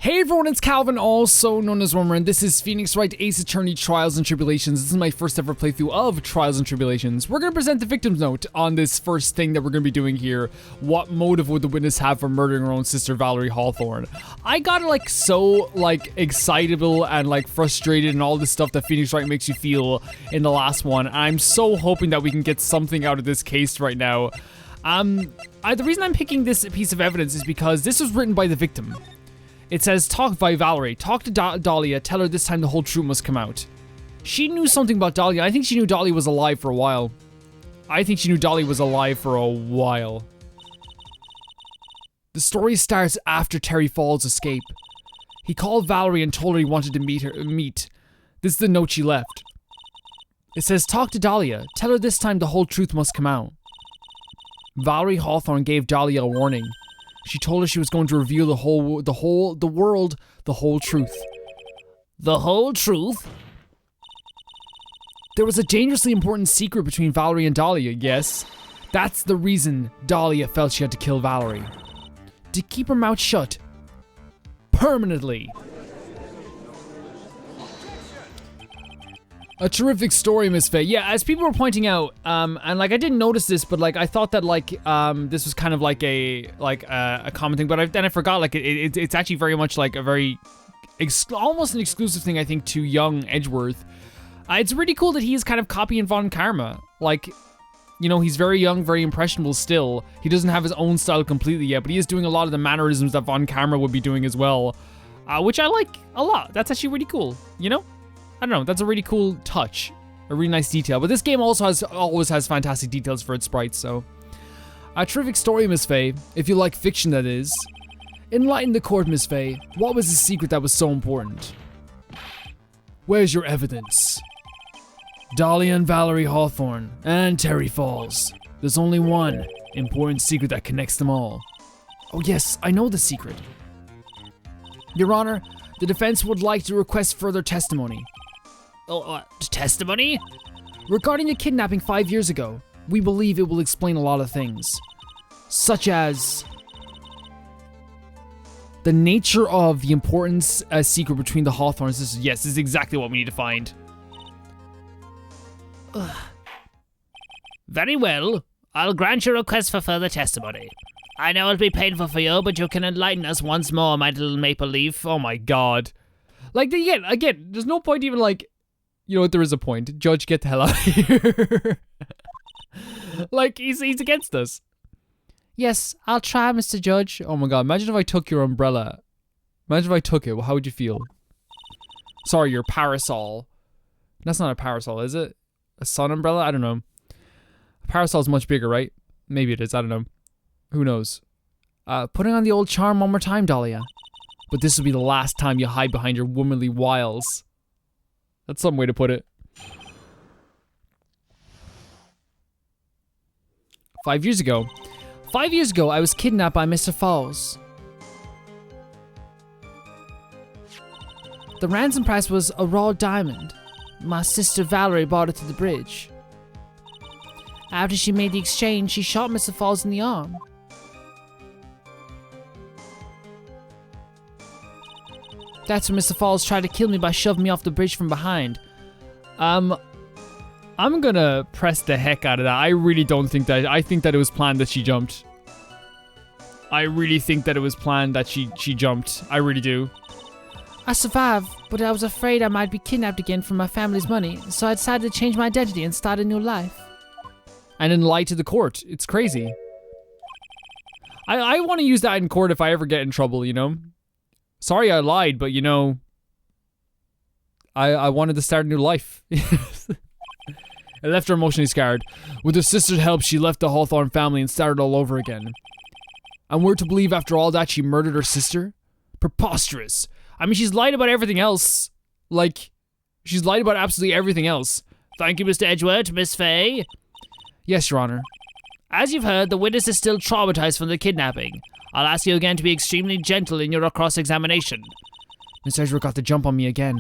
Hey everyone, it's Calvin, also known as Wormer, and this is Phoenix Wright Ace Attorney Trials and Tribulations. This is my first ever playthrough of Trials and Tribulations. We're going to present the victim's note on this first thing that we're going to be doing here. What motive would the witness have for murdering her own sister, Valerie Hawthorne? I got so excitable and frustrated and all this stuff that Phoenix Wright makes you feel in the last one. I'm so hoping that we can get something out of this case right now. The reason I'm picking this piece of evidence is because this was written by the victim. It says, talk by Valerie. Talk to Dahlia. Tell her this time the whole truth must come out. She knew something about Dahlia. I think she knew Dahlia was alive for a while. The story starts after Terry Fall's escape. He called Valerie and told her he wanted to meet. This is the note she left. It says, talk to Dahlia. Tell her this time the whole truth must come out. Valerie Hawthorne gave Dahlia a warning. She told her she was going to reveal the whole truth. The whole truth? There was a dangerously important secret between Valerie and Dahlia, yes. That's the reason Dahlia felt she had to kill Valerie. To keep her mouth shut. Permanently. A terrific story, Miss Faye. Yeah, as people were pointing out, and I didn't notice this, but I thought that this was kind of a common thing, but then I forgot it's actually very much a very almost an exclusive thing, I think, to young Edgeworth. It's really cool that he is kind of copying Von Karma. He's very young, very impressionable still. He doesn't have his own style completely yet, but he is doing a lot of the mannerisms that Von Karma would be doing as well, which I like a lot. That's actually really cool, I don't know, that's a really cool touch. A really nice detail. But this game also always has fantastic details for its sprites, so. A terrific story, Miss Faye. If you like fiction, that is. Enlighten the court, Miss Faye. What was the secret that was so important? Where's your evidence? Dahlia and Valerie Hawthorne, and Terry Falls. There's only one important secret that connects them all. Oh yes, I know the secret. Your Honor, the defense would like to request further testimony. Testimony? Regarding a kidnapping 5 years ago, we believe it will explain a lot of things. Such as the nature of the important secret between the Hawthornes. Yes, this is exactly what we need to find. Very well. I'll grant your request for further testimony. I know it'll be painful for you, but you can enlighten us once more, my little maple leaf. Oh my god. Again, there's no point even you know what, there is a point. Judge, get the hell out of here. He's against us. Yes, I'll try, Mr. Judge. Oh my god, imagine if I took your umbrella. Imagine if I took it, how would you feel? Sorry, your parasol. That's not a parasol, is it? A sun umbrella? I don't know. A parasol is much bigger, right? Maybe it is, I don't know. Who knows? Putting on the old charm one more time, Dahlia. But this will be the last time you hide behind your womanly wiles. That's some way to put it. 5 years ago. 5 years ago, I was kidnapped by Mr. Falls. The ransom price was a raw diamond. My sister Valerie brought it to the bridge. After she made the exchange, she shot Mr. Falls in the arm. That's when Mr. Falls tried to kill me by shoving me off the bridge from behind. I'm gonna press the heck out of that. I really don't think that. I think that it was planned that she jumped. I really think that it was planned that she jumped. I really do. I survived, but I was afraid I might be kidnapped again for my family's money, so I decided to change my identity and start a new life. And then lie to the court. It's crazy. I want to use that in court if I ever get in trouble, Sorry I lied, but I wanted to start a new life. It left her emotionally scarred. With her sister's help, she left the Hawthorne family and started all over again. And we're to believe after all that she murdered her sister? Preposterous. I mean, she's lied about everything else. She's lied about absolutely everything else. Thank you, Mr. Edgeworth. Miss Faye? Yes, Your Honor. As you've heard, the witness is still traumatized from the kidnapping. I'll ask you again to be extremely gentle in your cross-examination. Miss Edgeworth got the jump on me again.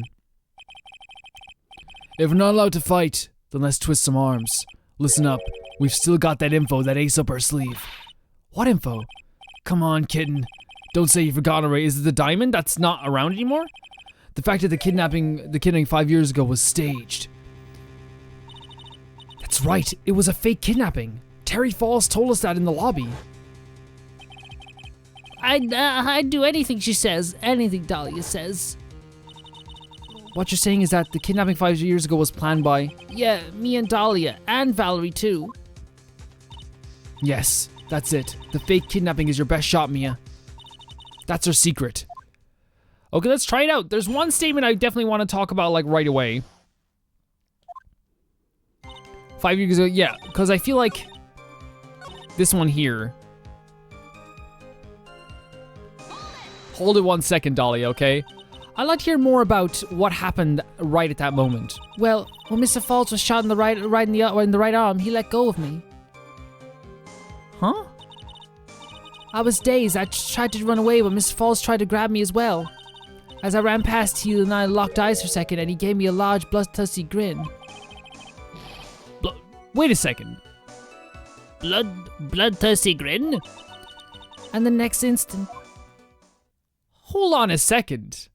If we're not allowed to fight, then let's twist some arms. Listen up. We've still got that info, that ace up our sleeve. What info? Come on, kitten. Don't say you've forgotten already. Is it the diamond that's not around anymore? The fact that the kidnapping 5 years ago was staged. That's right. It was a fake kidnapping. Terry Falls told us that in the lobby. I'd do anything she says. Anything Dahlia says. What you're saying is that the kidnapping 5 years ago was planned by... Yeah, me and Dahlia. And Valerie, too. Yes, that's it. The fake kidnapping is your best shot, Mia. That's her secret. Okay, let's try it out. There's one statement I definitely want to talk about, like, right away. 5 years ago, yeah, because I feel like this one here. Hold it 1 second, Dolly, okay? I'd like to hear more about what happened right at that moment. Well, when Mr. Falls was shot in the right arm, he let go of me. Huh? I was dazed. I tried to run away, but Mr. Falls tried to grab me as well. As I ran past, he and I locked eyes for a second, and he gave me a large, bloodthirsty grin. Wait a second. Bloodthirsty grin? And the next instant... Hold on a second.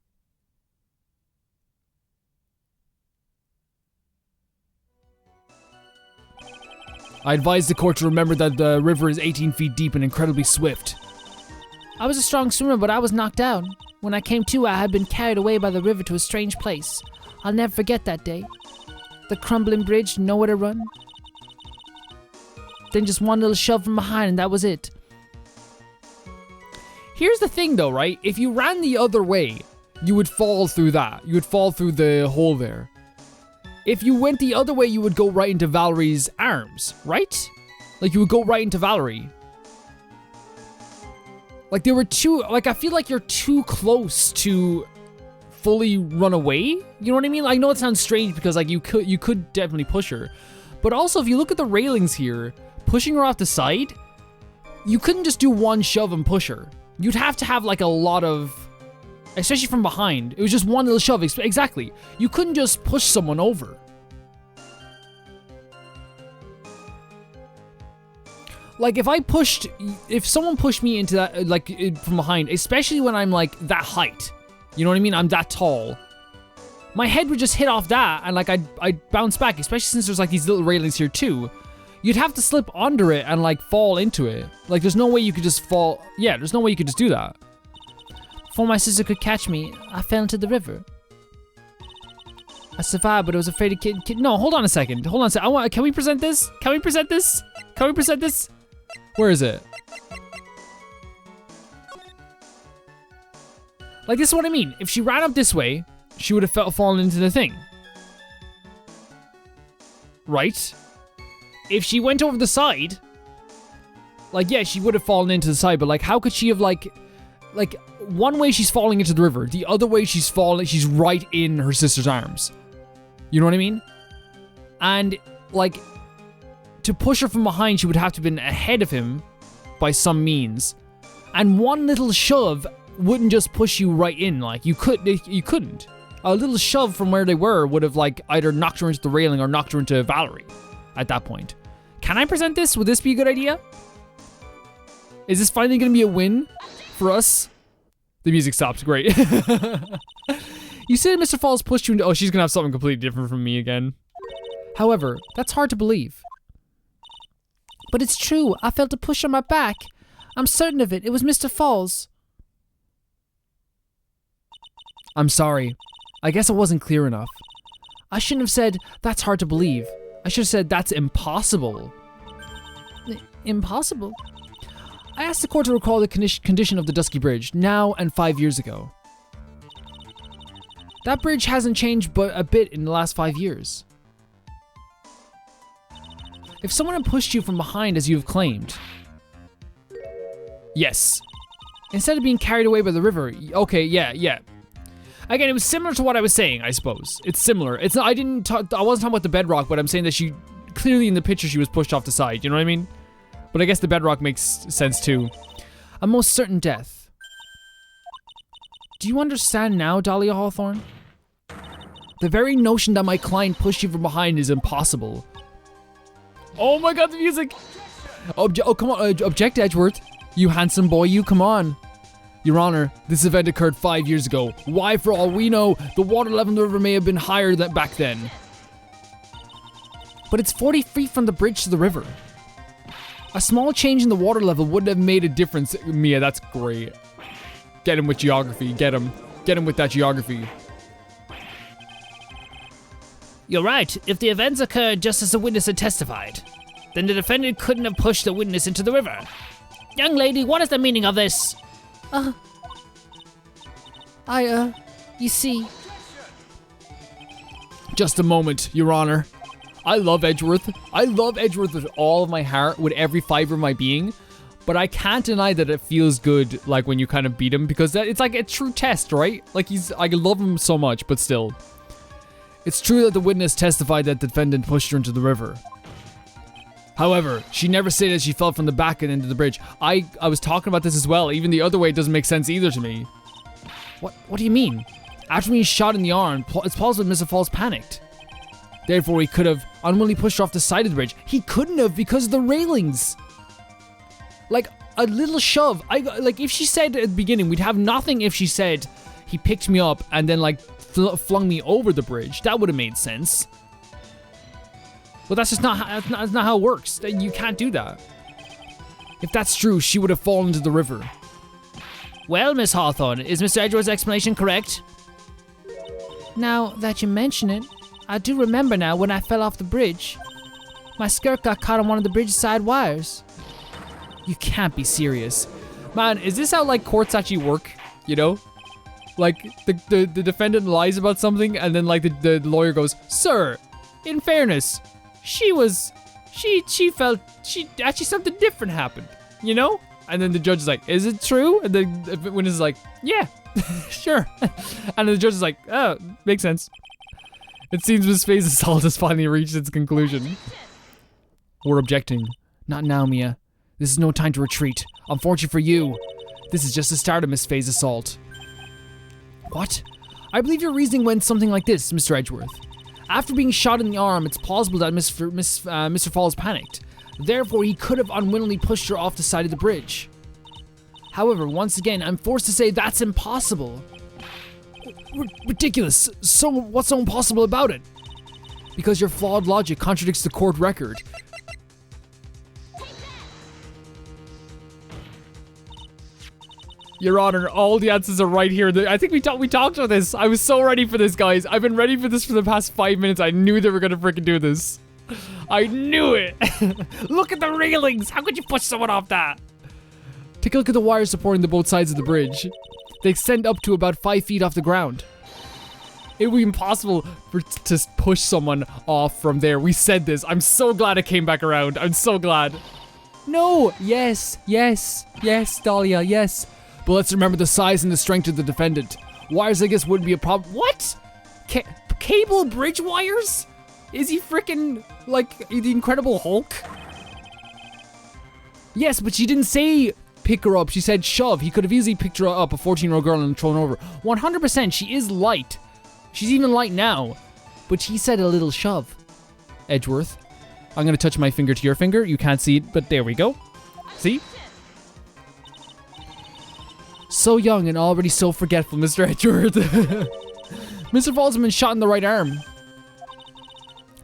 I advise the court to remember that the river is 18 feet deep and incredibly swift. I was a strong swimmer, but I was knocked out. When I came to, I had been carried away by the river to a strange place. I'll never forget that day. The crumbling bridge, nowhere to run. Then just one little shove from behind, and that was it. Here's the thing though, right? If you ran the other way, you would fall through that. You would fall through the hole there. If you went the other way, you would go right into Valerie's arms, right? Like, you would go right into Valerie. Like, there were two... Like, I feel like you're too close to fully run away. You know what I mean? I know it sounds strange because, like, you could definitely push her. But also, if you look at the railings here, pushing her off the side, you couldn't just do one shove and push her. You'd have to have, like, a lot of... Especially from behind. It was just one little shove. Exactly. You couldn't just push someone over. Like, if someone pushed me into that, like, from behind, especially when I'm, like, that height, you know what I mean? I'm that tall. My head would just hit off that, and, like, I'd bounce back, especially since there's, like, these little railings here, too. You'd have to slip under it and, like, fall into it. Like, there's no way you could just fall. Yeah, there's no way you could just do that. Before my sister could catch me, I fell into the river. I survived, but I was afraid to No, hold on a second. Hold on a second. Can we present this? Can we present this? Can we present this? Where is it? Like, this is what I mean. If she ran up this way, she would have fallen into the thing. Right? If she went over the side, like, yeah, she would have fallen into the side, but, like, how could she have, like, one way she's falling into the river, the other way she's right in her sister's arms. You know what I mean? And, like, to push her from behind, she would have to have been ahead of him by some means. And one little shove wouldn't just push you right in, like, you couldn't. A little shove from where they were would have, like, either knocked her into the railing or knocked her into Valerie at that point. Can I present this? Would this be a good idea? Is this finally going to be a win for us? The music stops. Great. You said Mr. Falls pushed you into... Oh, she's going to have something completely different from me again. However, that's hard to believe. But it's true. I felt a push on my back. I'm certain of it. It was Mr. Falls. I'm sorry. I guess it wasn't clear enough. I shouldn't have said, that's hard to believe. I should have said, that's impossible. Impossible? I asked the court to recall the condition of the Dusky Bridge, now and 5 years ago. That bridge hasn't changed but a bit in the last 5 years. If someone had pushed you from behind as you have claimed... Yes. Instead of being carried away by the river... Okay, yeah. Again, it was similar to what I was saying, I suppose. It's similar. It's not... I wasn't talking about the bedrock, but I'm saying that she... Clearly in the picture she was pushed off the side, you know what I mean? But I guess the bedrock makes sense too. A most certain death. Do you understand now, Dahlia Hawthorne? The very notion that my client pushed you from behind is impossible. Oh my god, the music! Oh, come on, object, Edgeworth. You handsome boy, you, come on. Your Honor, this event occurred 5 years ago. Why, for all we know, the water level in the river may have been higher than back then. But it's 40 feet from the bridge to the river. A small change in the water level wouldn't have made a difference. Mia, that's great. Get him with geography. Get him. Get him with that geography. You're right. If the events occurred just as the witness had testified, then the defendant couldn't have pushed the witness into the river. Young lady, what is the meaning of this? You see. Just a moment, Your Honor. I love Edgeworth. I love Edgeworth with all of my heart, with every fiber of my being. But I can't deny that it feels good, like, when you kind of beat him, because it's like a true test, right? Like, I love him so much, but still. It's true that the witness testified that the defendant pushed her into the river. However, she never stated she fell from the back and into the bridge. I was talking about this as well. Even the other way doesn't make sense either to me. What do you mean? After being shot in the arm, it's possible Mr. Falls panicked. Therefore, he could have unwillingly pushed her off the side of the bridge. He couldn't have because of the railings. Like, a little shove. Like, if she said at the beginning, we'd have nothing if she said, he picked me up and then, like, flung me over the bridge. That would have made sense. But that's just that's not how it works. You can't do that. If that's true, she would have fallen into the river. Well, Miss Hawthorne, is Mr. Edgeworth's explanation correct? Now that you mention it, I do remember now when I fell off the bridge. My skirt got caught on one of the bridge's side wires. You can't be serious. Man, is this how, like, courts actually work? You know? Like, the defendant lies about something, and then, like, the lawyer goes, Sir, in fairness, she felt, actually something different happened, you know? And then the judge is like, is it true? And then the witness is like, yeah, sure. And then the judge is like, oh, makes sense. It seems Miss Faye's assault has finally reached its conclusion. We're objecting. Not now, Mia. This is no time to retreat. Unfortunately for you, this is just the start of Miss Faye's assault. What? I believe your reasoning went something like this, Mr. Edgeworth. After being shot in the arm, it's plausible that Mr. Falls panicked. Therefore, he could have unwillingly pushed her off the side of the bridge. However, once again, I'm forced to say that's impossible. Ridiculous. So, what's so impossible about it? Because your flawed logic contradicts the court record. Your Honor, all the answers are right here. I think we talked about this. I was so ready for this, guys. I've been ready for this for the past 5 minutes. I knew they were gonna freaking do this. I knew it. Look at the railings. How could you push someone off that? Take a look at the wires supporting the both sides of the bridge. They extend up to about 5 feet off the ground. It would be impossible to push someone off from there. We said this. I'm so glad it came back around. I'm so glad. No. Yes, Dahlia, yes. But let's remember the size and the strength of the defendant. Wires, I guess, wouldn't be a problem. What? Cable bridge wires? Is he freaking like the Incredible Hulk? Yes, but she didn't say pick her up. She said shove. He could have easily picked her up, a 14-year-old girl, and thrown over. 100%, she is light. She's even light now. But she said a little shove. Edgeworth, I'm going to touch my finger to your finger. You can't see it, but there we go. See? So young and already so forgetful, Mr. Edgeworth. Mr. Falls has been shot in the right arm.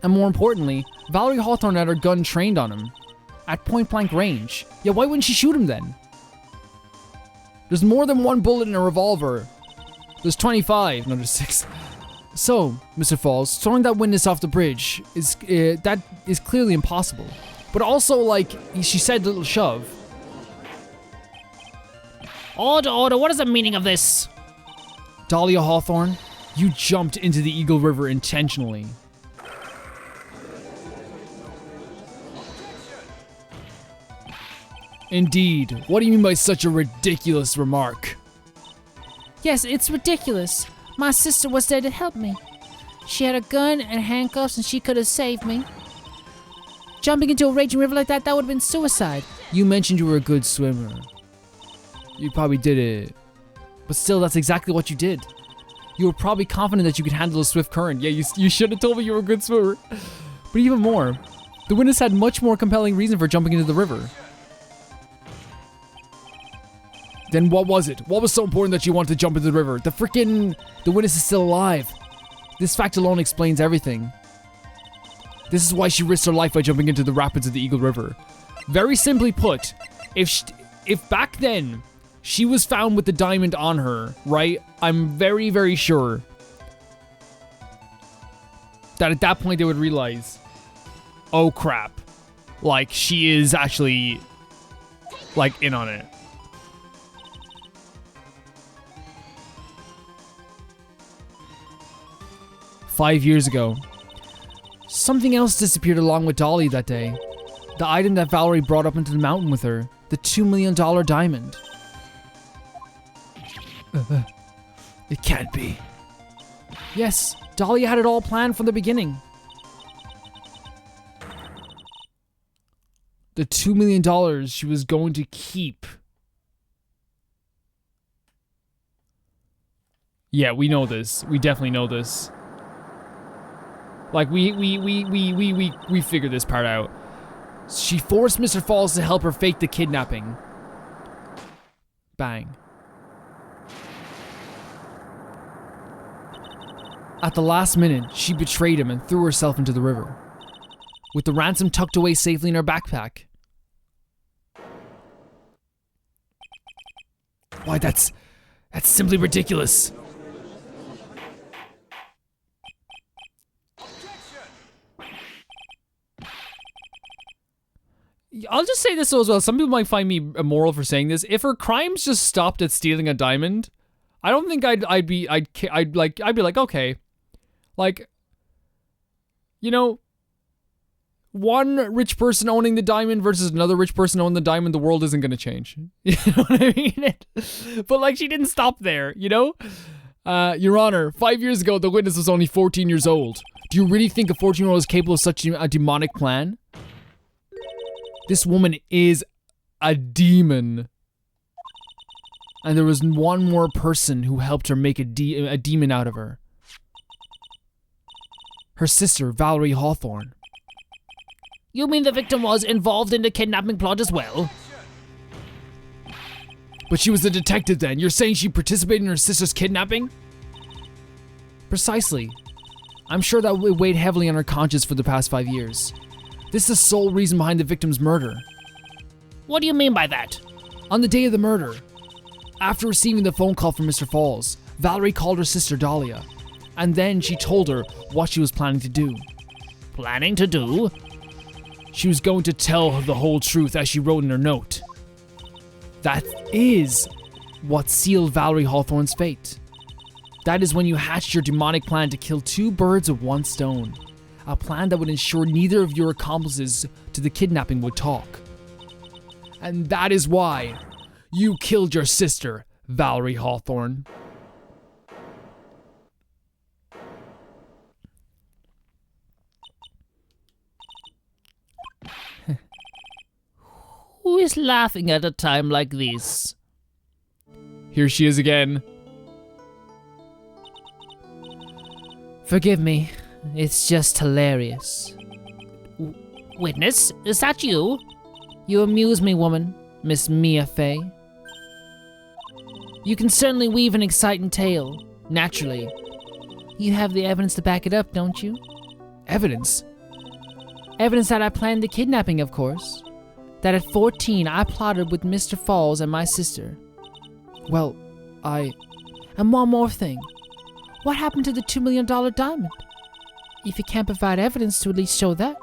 And more importantly, Valerie Hawthorne had her gun trained on him. At point blank range. Yeah, why wouldn't she shoot him then? There's more than one bullet in a revolver. There's 25. No, there's 6. So, Mr. Falls, throwing that witness off the bridge is clearly impossible. But also, like, she said little shove. Order, what is the meaning of this? Dahlia Hawthorne, you jumped into the Eagle River intentionally. Indeed. What do you mean by such a ridiculous remark? Yes, it's ridiculous. My sister was there to help me. She had a gun and handcuffs and she could have saved me. Jumping into a raging river like that would have been suicide. You mentioned you were a good swimmer. You probably did it. But still, that's exactly what you did. You were probably confident that you could handle a swift current. Yeah, you should have told me you were a good swimmer. But even more, the witness had much more compelling reason for jumping into the river. Then what was it? What was so important that she wanted to jump into the river? The witness is still alive. This fact alone explains everything. This is why she risked her life by jumping into the rapids of the Eagle River. Very simply put, if back then she was found with the diamond on her, right? I'm very, very sure that at that point they would realize, oh crap, like she is actually like in on it. "5 years ago, something else disappeared along with Dolly that day. The item that Valerie brought up into the mountain with her, the $2 million diamond." It can't be. Yes, Dolly had it all planned from the beginning. The $2 million she was going to keep. Yeah, we know this. We definitely know this. Like, we figured this part out. She forced Mr. Falls to help her fake the kidnapping. Bang. At the last minute, she betrayed him and threw herself into the river, with the ransom tucked away safely in her backpack. Why, that's simply ridiculous. I'll just say this as well. Some people might find me immoral for saying this. If her crimes just stopped at stealing a diamond, I don't think I'd be like, okay, like, you know, one rich person owning the diamond versus another rich person owning the diamond, the world isn't gonna change. You know what I mean? But like, she didn't stop there, you know? Your Honor, 5 years ago, the witness was only 14 years old. Do you really think a 14-year-old is capable of such a demonic plan? This woman is a demon. And there was one more person who helped her make a demon out of her. Her sister, Valerie Hawthorne. You mean the victim was involved in the kidnapping plot as well? But she was a detective then. You're saying she participated in her sister's kidnapping? Precisely. I'm sure that weighed heavily on her conscience for the past 5 years. This is the sole reason behind the victim's murder. What do you mean by that? On the day of the murder, after receiving the phone call from Mr. Falls, Valerie called her sister Dahlia, and then she told her what she was planning to do. Planning to do? She was going to tell her the whole truth as she wrote in her note. That is what sealed Valerie Hawthorne's fate. That is when you hatched your demonic plan to kill 2 birds with 1 stone. A plan that would ensure neither of your accomplices to the kidnapping would talk. And that is why you killed your sister, Valerie Hawthorne. Who is laughing at a time like this? Here she is again. Forgive me. It's just hilarious. Witness, is that you? You amuse me, woman, Miss Mia Fey. You can certainly weave an exciting tale, naturally. You have the evidence to back it up, don't you? Evidence? Evidence that I planned the kidnapping, of course. That at 14, I plotted with Mr. Falls and my sister. Well, And one more thing. What happened to the $2 million diamond? If you can't provide evidence to at least show that.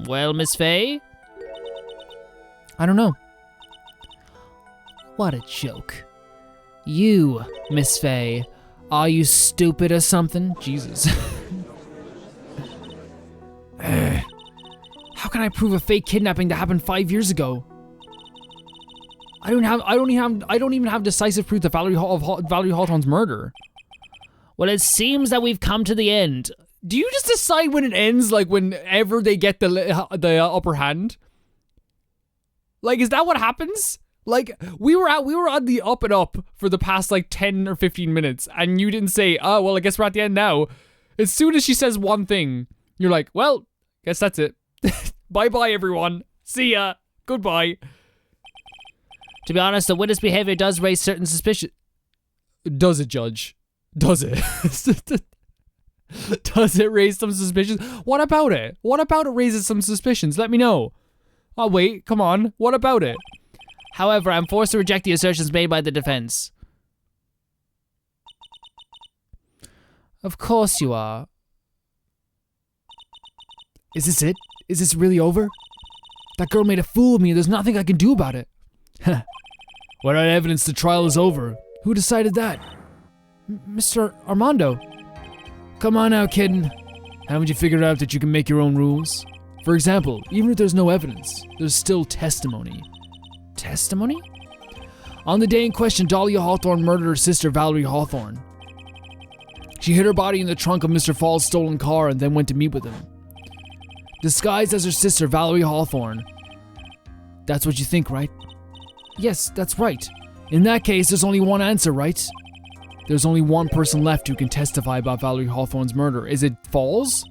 Well, Miss Fey? I don't know. What a joke. You, Miss Fey, are you stupid or something? Jesus. How can I prove a fake kidnapping that happened 5 years ago? I don't even have decisive proof of Valerie Hawthorne's murder. Well, it seems that we've come to the end. Do you just decide when it ends, like whenever they get the upper hand? Like, is that what happens? Like, we were on the up and up for the past like 10 or 15 minutes, and you didn't say, oh, well, I guess we're at the end now. As soon as she says one thing, you're like, well, guess that's it. Bye-bye, everyone. See ya. Goodbye. To be honest, the witness behavior does raise certain suspicion. Does it, Judge? Does it? Does it raise some suspicions? What about it? What about it raises some suspicions? Let me know. Oh, wait, come on. What about it? However, I'm forced to reject the assertions made by the defense. Of course you are. Is this it? Is this really over? That girl made a fool of me and there's nothing I can do about it. Without evidence, the trial is over. Who decided that? Mr. Armando. Come on now, kitten. Haven't you figured out that you can make your own rules? For example, even if there's no evidence, there's still testimony. Testimony? On the day in question, Dahlia Hawthorne murdered her sister, Valerie Hawthorne. She hid her body in the trunk of Mr. Fall's stolen car and then went to meet with him. Disguised as her sister, Valerie Hawthorne. That's what you think, right? Yes, that's right. In that case, there's only one answer, right? There's only one person left who can testify about Valerie Hawthorne's murder. Is it Falls?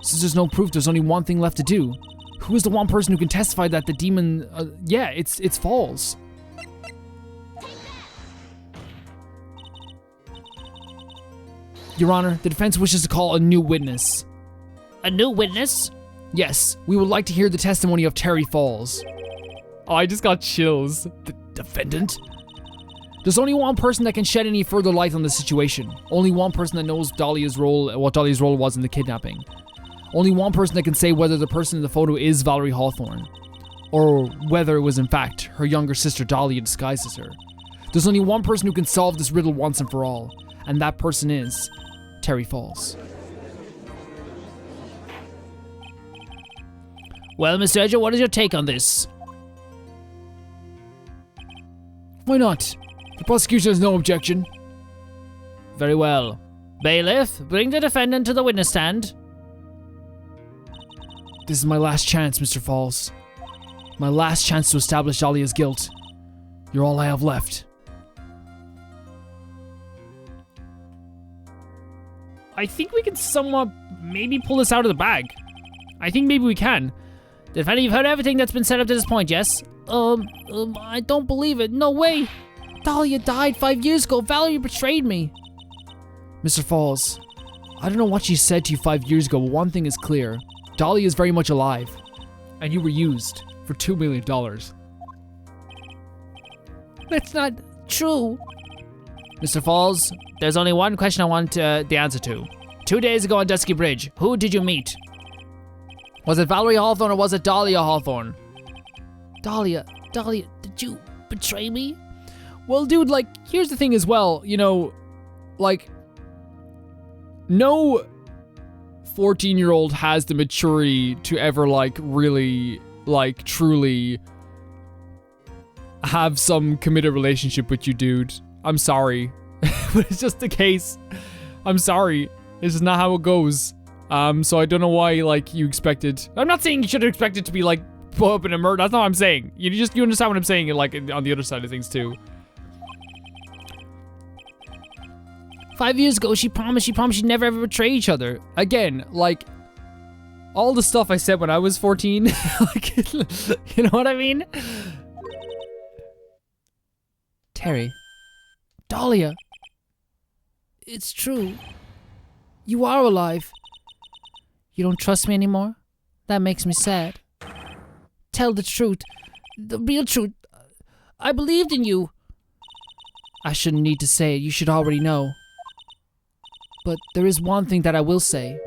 Since there's no proof, there's only one thing left to do. Who is the one person who can testify that the demon... yeah, it's Falls. Your Honor, the defense wishes to call a new witness. A new witness? Yes, we would like to hear the testimony of Terry Falls. Oh, I just got chills. The defendant? There's only one person that can shed any further light on the situation. Only one person that knows what Dahlia's role was in the kidnapping. Only one person that can say whether the person in the photo is Valerie Hawthorne, or whether it was in fact her younger sister Dahlia disguised as her. There's only one person who can solve this riddle once and for all, and that person is Terry Falls. Well, Mr. Edgeworth, what is your take on this? Why not? The prosecution has no objection. Very well. Bailiff, bring the defendant to the witness stand. This is my last chance, Mr. Falls. My last chance to establish Dahlia's guilt. You're all I have left. I think we can somewhat maybe pull this out of the bag. I think maybe we can. Defendant, you've heard everything that's been said up to this point, yes? I don't believe it. No way. Dahlia died 5 years ago. Valerie betrayed me. Mr. Falls, I don't know what she said to you 5 years ago, but one thing is clear. Dahlia is very much alive. And you were used for $2 million. That's not true. Mr. Falls, there's only one question I want the answer to. 2 days ago on Dusky Bridge, who did you meet? Was it Valerie Hawthorne or was it Dahlia Hawthorne? Dahlia, did you betray me? Well, dude, like, here's the thing as well, you know, like, no 14-year-old has the maturity to ever, like, really, like, truly have some committed relationship with you, dude. I'm sorry. But it's just the case. I'm sorry. This is not how it goes. So I don't know why, like, you expected... I'm not saying you should have expected to be, like, blow up in a murder. That's not what I'm saying. You understand what I'm saying, like, on the other side of things, too. 5 years ago, she promised she'd never ever betray each other. Again, like, all the stuff I said when I was 14, like, you know what I mean? Terry. Dahlia. It's true. You are alive. You don't trust me anymore? That makes me sad. Tell the truth. The real truth. I believed in you. I shouldn't need to say it. You should already know. But there is one thing that I will say.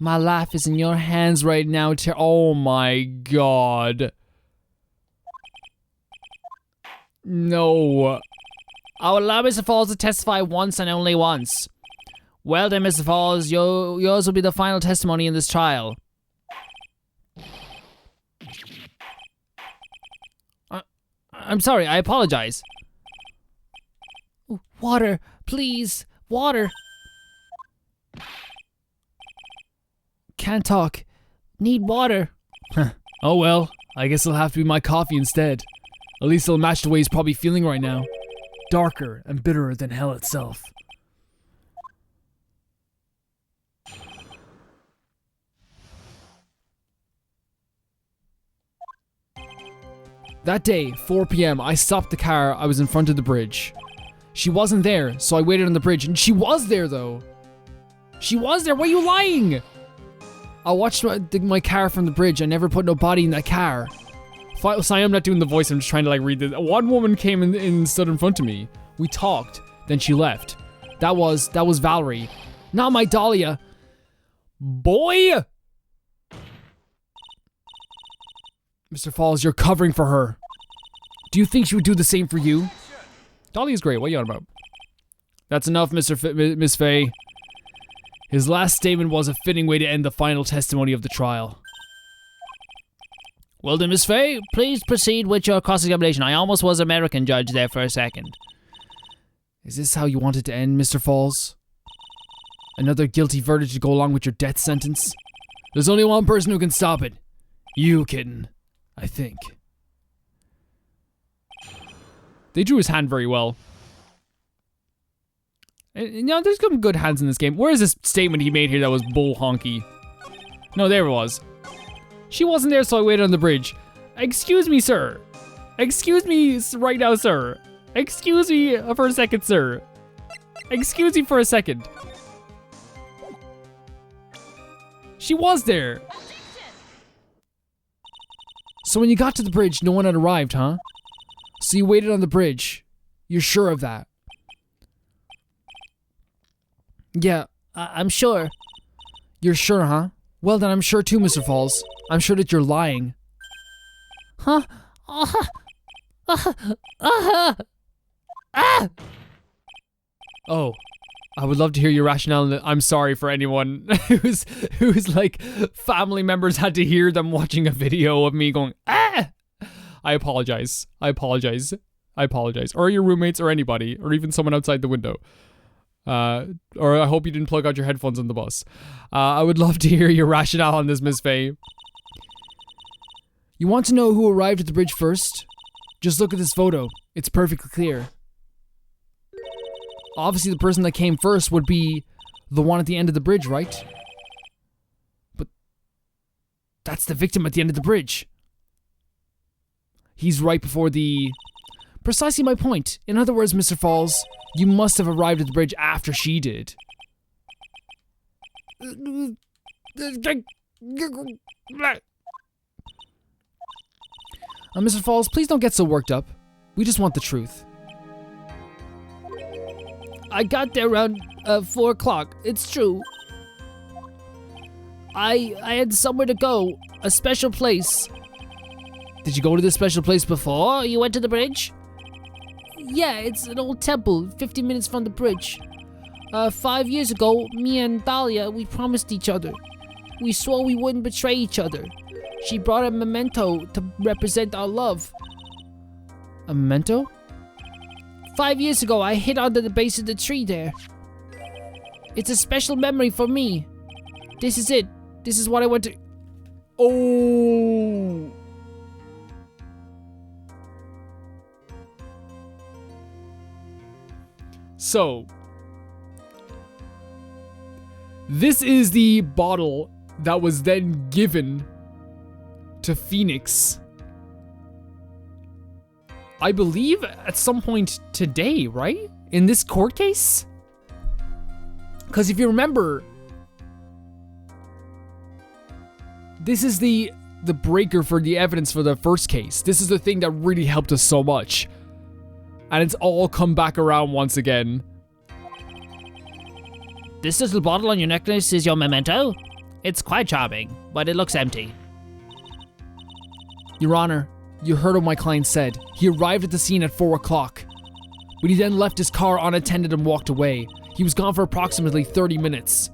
My life is in your hands right now, Oh my god. No. I will allow Mr. Falls to testify once and only once. Well then, Mr. Falls, yours will be the final testimony in this trial. I'm sorry, I apologize. Water, please. Water. Can't talk. Need water. Oh well, I guess it'll have to be my coffee instead. At least it'll match the way he's probably feeling right now. Darker and bitterer than hell itself. That day, 4 p.m., I stopped the car. I was in front of the bridge. She wasn't there, so I waited on the bridge, and she was there, though. She was there. Why are you lying? I watched my car from the bridge. I never put no body in that car. Sorry, I'm not doing the voice. I'm just trying to like read this. One woman came in and stood in front of me. We talked. Then she left. That was Valerie. Not my Dahlia. Boy! Mr. Falls, you're covering for her. Do you think she would do the same for you? Dahlia's great. What are you on about? That's enough, Miss Faye. His last statement was a fitting way to end the final testimony of the trial. Well then, Miss Faye, please proceed with your cross-examination. I almost was American judge there for a second. Is this how you want it to end, Mr. Falls? Another guilty verdict to go along with your death sentence? There's only one person who can stop it. You, kitten. I think. They drew his hand very well. And, you know, there's some good hands in this game. Where is this statement he made here that was bull honky? No, there it was. She wasn't there, so I waited on the bridge. Excuse me, sir. Excuse me right now, sir. Excuse me for a second, sir. Excuse me for a second. She was there. So when you got to the bridge, no one had arrived, huh? So you waited on the bridge. You're sure of that? Yeah, I'm sure. You're sure, huh? Well then, I'm sure too, Mr. Falls. I'm sure that you're lying. Huh? Oh, I would love to hear your rationale. I'm sorry for anyone who's like family members had to hear them watching a video of me going, ah! I apologize. I apologize. I apologize. Or your roommates or anybody, or even someone outside the window. Or I hope you didn't plug out your headphones on the bus. I would love to hear your rationale on this, Miss Faye. You want to know who arrived at the bridge first? Just look at this photo. It's perfectly clear. Obviously, the person that came first would be the one at the end of the bridge, right? But that's the victim at the end of the bridge. He's right before the... Precisely my point. In other words, Mr. Falls, you must have arrived at the bridge after she did. Mr. Falls, please don't get so worked up. We just want the truth. I got there around 4 o'clock. It's true. I had somewhere to go. A special place. Did you go to this special place before you went to the bridge? Yeah, it's an old temple, 50 minutes from the bridge. 5 years ago, me and Dahlia, we promised each other. We swore we wouldn't betray each other. She brought a memento to represent our love. A memento? 5 years ago, I hid under the base of the tree there. It's a special memory for me. This is it. This is what I want to... Oh... So, this is the bottle that was then given to Phoenix, I believe, at some point today, right? In this court case? Because if you remember, this is the breaker for the evidence for the first case. This is the thing that really helped us so much. And it's all come back around once again. This little bottle on your necklace is your memento? It's quite charming, but it looks empty. Your Honor, you heard what my client said. He arrived at the scene at 4 o'clock. But he then left his car unattended and walked away. He was gone for approximately 30 minutes.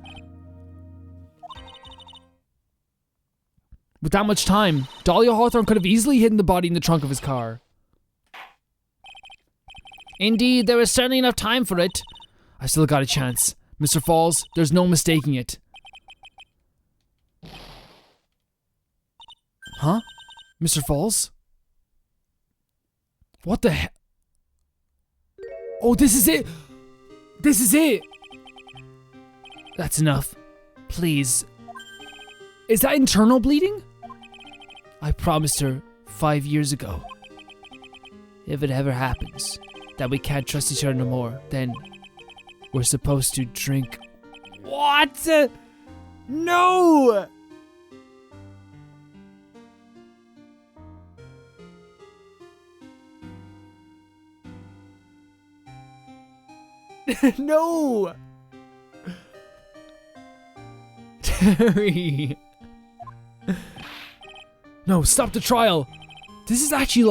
With that much time, Dahlia Hawthorne could have easily hidden the body in the trunk of his car. Indeed, there is certainly enough time for it. I still got a chance. Mr. Falls, there's no mistaking it. Huh? Mr. Falls? What the hell? Oh, this is it! This is it! That's enough. Please. Is that internal bleeding? I promised her 5 years ago. If it ever happens that we can't trust each other no more, then we're supposed to drink. What? No! No! Terry! No, stop the trial! This is actually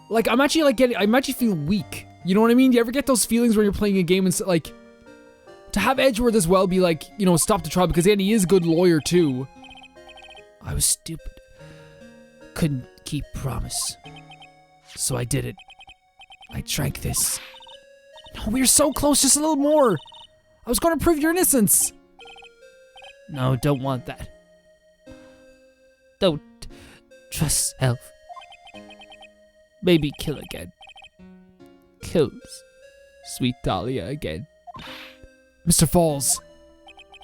like I'm actually feel weak. You know what I mean? Do you ever get those feelings where you're playing a game and like, to have Edgeworth as well be like, you know, stop the trial, because then he is a good lawyer too. I was stupid. Couldn't keep promise. So I did it. I drank this. No, we were so close, just a little more. I was gonna prove your innocence. No, don't want that. Don't trust self. Maybe kill again. Kills sweet Dahlia again. Mr. Falls,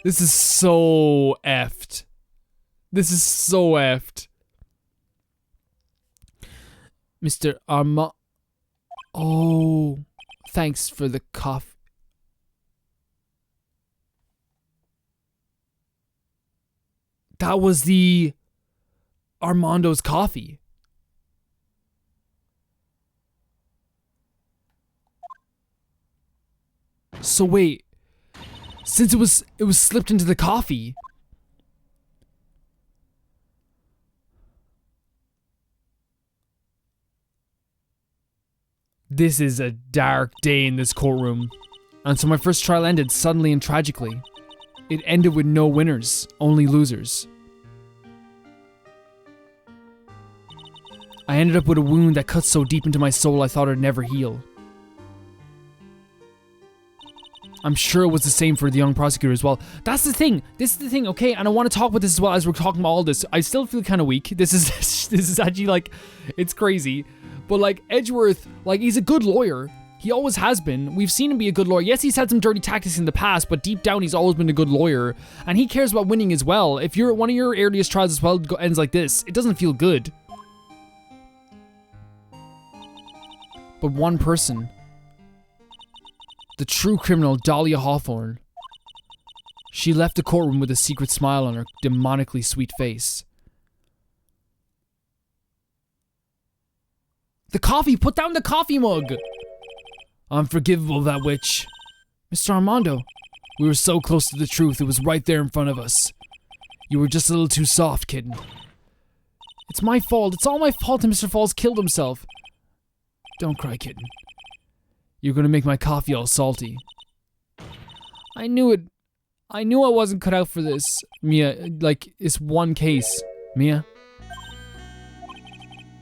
this is so effed. This is so effed. Mr. Arma. Oh, thanks for the coffee. That was the Armando's coffee. So wait, since it was slipped into the coffee. This is a dark day in this courtroom. And so my first trial ended suddenly and tragically. It ended with no winners, only losers. I ended up with a wound that cut so deep into my soul I thought it'd never heal. I'm sure it was the same for the young prosecutor as well. That's the thing. This is the thing, okay? And I want to talk about this as well as we're talking about all this. I still feel kind of weak. This is actually like, it's crazy. But like Edgeworth, like he's a good lawyer. He always has been. We've seen him be a good lawyer. Yes, he's had some dirty tactics in the past, but deep down he's always been a good lawyer. And he cares about winning as well. If you're one of your earliest trials as well ends like this, it doesn't feel good. But one person, the true criminal, Dahlia Hawthorne, she left the courtroom with a secret smile on her demonically sweet face. The coffee! Put down the coffee mug! Unforgivable, that witch. Mr. Armando, we were so close to the truth, it was right there in front of us. You were just a little too soft, kitten. It's my fault. It's all my fault that Mr. Falls killed himself. Don't cry, kitten. You're gonna make my coffee all salty. I knew it. I knew I wasn't cut out for this, Mia. Like, it's one case. Mia?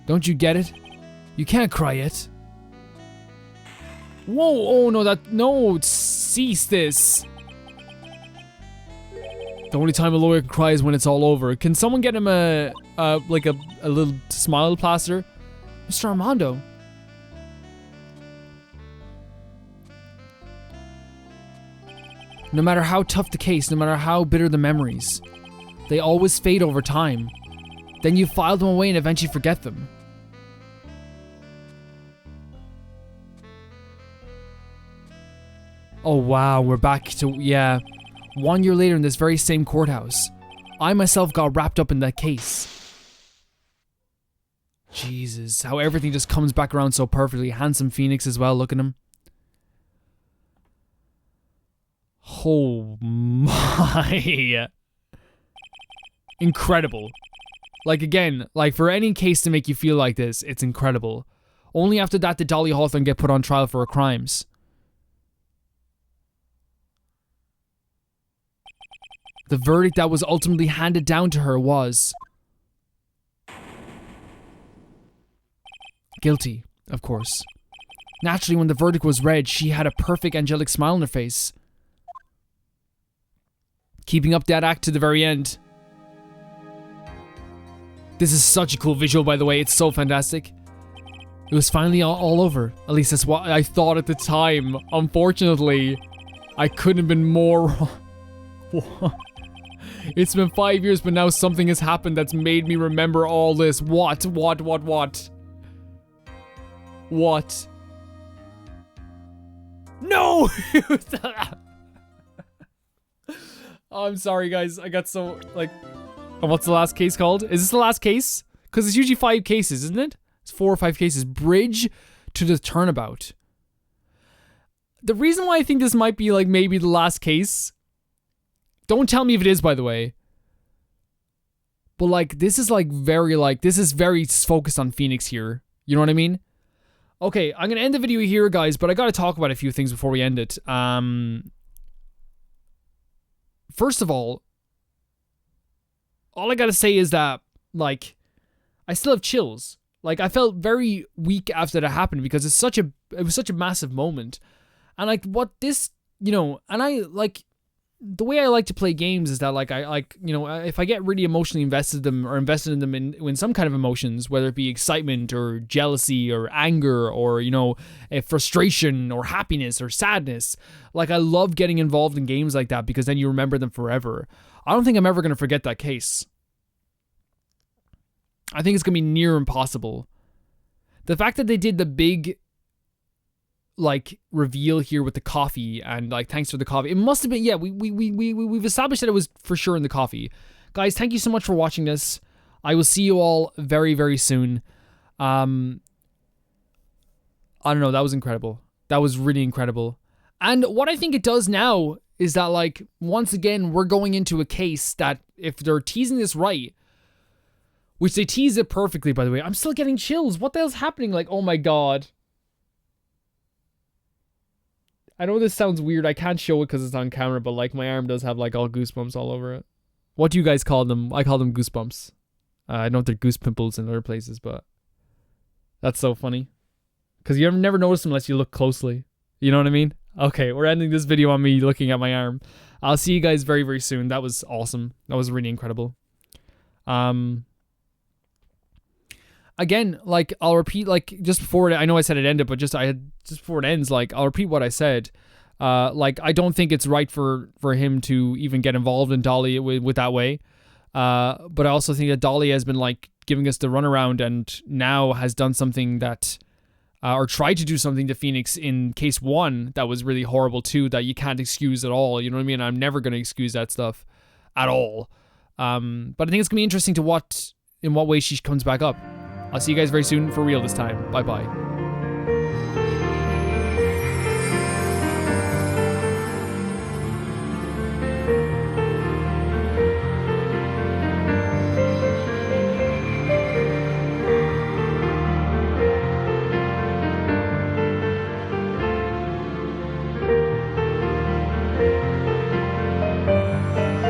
Don't you get it? You can't cry yet. Whoa, oh no, cease this. The only time a lawyer can cry is when it's all over. Can someone get him a little smile plaster? Mr. Armando. No matter how tough the case, no matter how bitter the memories, they always fade over time. Then you file them away and eventually forget them. Oh wow, we're back to, yeah. 1 year later in this very same courthouse, I myself got wrapped up in that case. Jesus, how everything just comes back around so perfectly. Handsome Phoenix as well, look at him. Oh my. Incredible. Like again, like for any case to make you feel like this, it's incredible. Only after that did Dahlia Hawthorne get put on trial for her crimes. The verdict that was ultimately handed down to her was guilty, of course. Naturally, when the verdict was read, she had a perfect angelic smile on her face. Keeping up that act to the very end. This is such a cool visual, by the way. It's so fantastic. It was finally all over. At least that's what I thought at the time. Unfortunately, I couldn't have been more wrong. It's been 5 years, but now something has happened that's made me remember all this. What? What? No! Oh, I'm sorry, guys. I got so, like... Oh, what's the last case called? Is this the last case? Because it's usually 5 cases, isn't it? It's 4 or 5 cases. Bridge to the turnabout. The reason why I think this might be, like, maybe the last case... Don't tell me if it is, by the way. But, like, this is, like, very, like... This is very focused on Phoenix here. You know what I mean? Okay, I'm going to end the video here, guys, but I got to talk about a few things before we end it. First of all I got to say is that, like, I still have chills. Like, I felt very weak after that happened because it was such a massive moment. And, like, what this, you know, and I, like, the way I like to play games is that, like, I like, you know, if I get really emotionally invested in them in some kind of emotions, whether it be excitement or jealousy or anger or, you know, frustration or happiness or sadness, like, I love getting involved in games like that because then you remember them forever. I don't think I'm ever going to forget that case. I think it's going to be near impossible. The fact that they did the big, like, reveal here with the coffee and, like, thanks for the coffee. It must have been, yeah, we've established that it was for sure in the coffee. Guys, thank you so much for watching this. I will see you all very, very soon. I don't know, that was incredible. That was really incredible. And what I think it does now is that, like, once again, we're going into a case that if they're teasing this right, which they tease it perfectly, by the way. I'm still getting chills. What the hell's happening? Like, oh my god. I know this sounds weird. I can't show it because it's on camera, but, like, my arm does have, like, all goosebumps all over it. What do you guys call them? I call them goosebumps. I know they're goose pimples in other places, but that's so funny. Because you never notice them unless you look closely. You know what I mean? Okay, we're ending this video on me looking at my arm. I'll see you guys very, very soon. That was awesome. That was really incredible. Again, like, I'll repeat, like, just before I know I said it ended, but just before it ends, like, I'll repeat what I said. Like, I don't think it's right for him to even get involved in Dolly with that way. But I also think that Dolly has been, like, giving us the runaround and now has done something that, or tried to do something to Phoenix in case 1 that was really horrible too, that you can't excuse at all. You know what I mean? I'm never going to excuse that stuff at all. But I think it's going to be interesting to in what way she comes back up. I'll see you guys very soon, for real this time. Bye-bye.